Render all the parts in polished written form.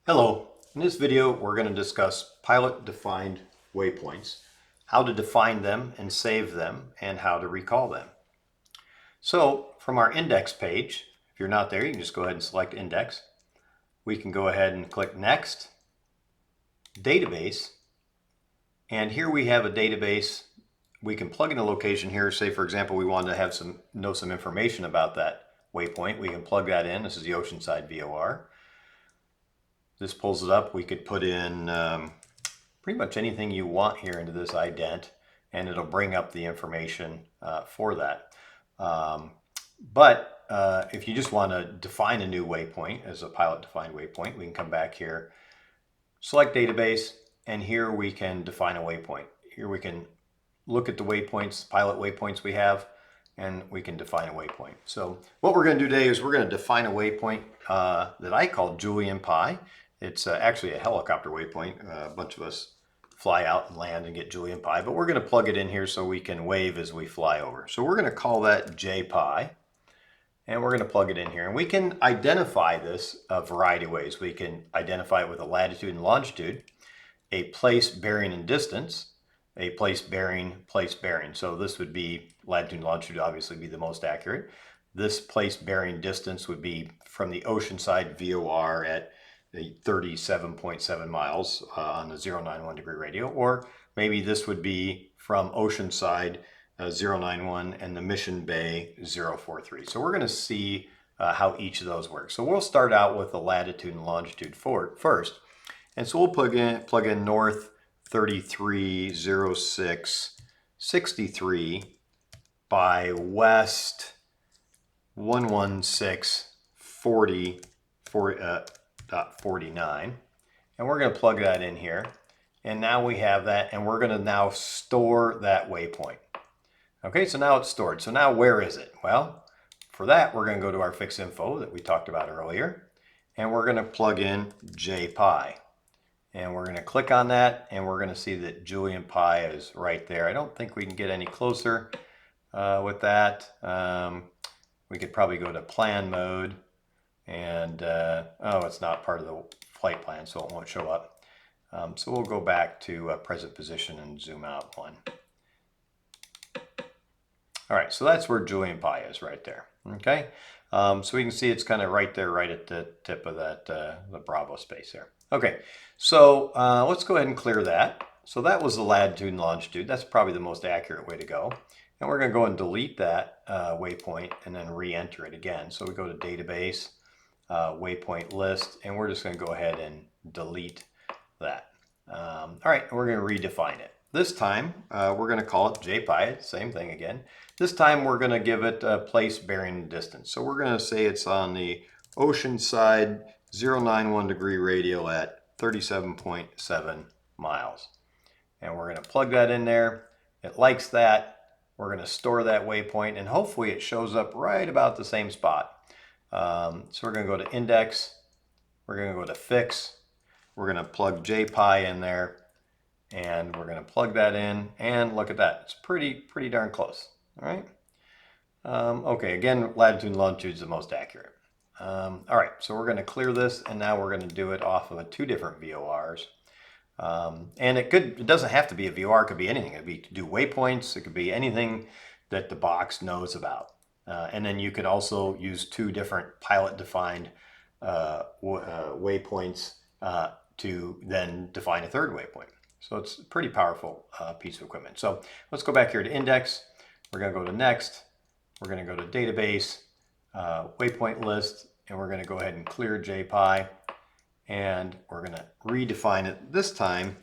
Hello, in this video we're going to discuss pilot-defined waypoints, how to define them and save them, and how to recall them. So from our index page, if you're not there, you can just go ahead and select index. We can go ahead and click next, database, and here we have a database. We can plug in a location here. Say for example we wanted to have know some information about that waypoint. We can plug that in. This is the Oceanside VOR. This pulls it up. We could put in pretty much anything you want here into this ident, and it'll bring up the information for that. But if you just want to define a new waypoint as a pilot-defined waypoint, we can come back here, select database, and here we can define a waypoint. Here we can look at the waypoints, pilot waypoints we have, and we can define a waypoint. So what we're going to do today is we're going to define a waypoint that I call Julian Pi. It's actually a helicopter waypoint. A bunch of us fly out and land and get Julian Pi, but we're going to plug it in here so we can wave as we fly over. So we're going to call that JPi, and we're going to plug it in here. And we can identify this a variety of ways. We can identify it with a latitude and longitude, a place, bearing, and distance, a place, bearing, place, bearing. So this would be latitude and longitude, obviously be the most accurate. This place, bearing, distance would be from the Oceanside VOR at 37.7 miles on the 091 degree radio, or maybe this would be from Oceanside 091 and the Mission Bay 043. So we're going to see how each of those work. So we'll start out with the latitude and longitude first. And so we'll plug in north 330663 by west 11640.49, and we're going to plug that in here, and now we have that, and we're going to now store that waypoint. Okay, so now it's stored. So now where is it? Well, for that we're going to go to our fix info that we talked about earlier, and we're going to plug in JPi, and we're going to click on that, and we're going to see that Julian Pi is right there. I don't think we can get any closer with that. We could probably go to plan mode, and oh, it's not part of the flight plan, so it won't show up. So we'll go back to present position and zoom out one. All right, so that's where Julian Pi is right there. Okay, so we can see it's kind of right there, right at the tip of that the Bravo space there. Okay, so let's go ahead and clear that. So that was the latitude and longitude. That's probably the most accurate way to go. And we're going to go and delete that waypoint and then re-enter it again. So we go to database, waypoint list, and we're just going to go ahead and delete that. All right, we're going to redefine it. This time we're going to call it JPi, same thing again. This time we're going to give it a place, bearing, and distance. So we're going to say it's on the Oceanside 091 degree radial at 37.7 miles. And we're going to plug that in there. It likes that. We're going to store that waypoint, and hopefully it shows up right about the same spot. So we're going to go to index, we're going to go to fix, we're going to plug JPi in there, and we're going to plug that in, and look at that. It's pretty darn close. All right. Okay, again, latitude and longitude is the most accurate. All right, so we're going to clear this, and now we're going to do it off of two different VORs. And it doesn't have to be a VOR, it could be anything. It could be to do waypoints, it could be anything that the box knows about. And then you could also use two different pilot-defined waypoints to then define a third waypoint. So it's a pretty powerful piece of equipment. So let's go back here to index. We're going to go to next. We're going to go to database, waypoint list, and we're going to go ahead and clear JPi. And we're going to redefine it. This time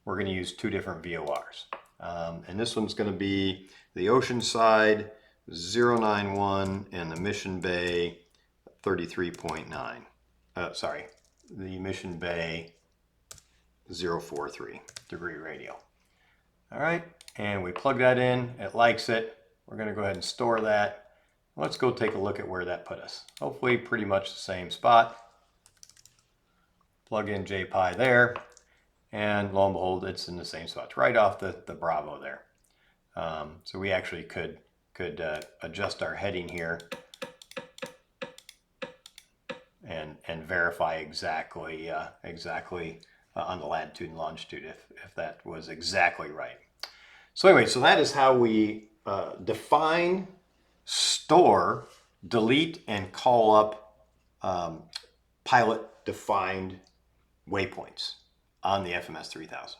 we're going to use two different VORs. And this one's going to be the Oceanside 091 and the Mission Bay 33.9. Sorry, the Mission Bay 043 degree radial. All right, and we plug that in. It likes it. We're going to go ahead and store that. Let's go take a look at where that put us. Hopefully pretty much the same spot. Plug in JPi there, and lo and behold, it's in the same spot. It's right off the Bravo there. So we actually could adjust our heading here and verify exactly on the latitude and longitude if that was exactly right. So anyway, so that is how we define, store, delete, and call up pilot-defined waypoints on the FMS3000.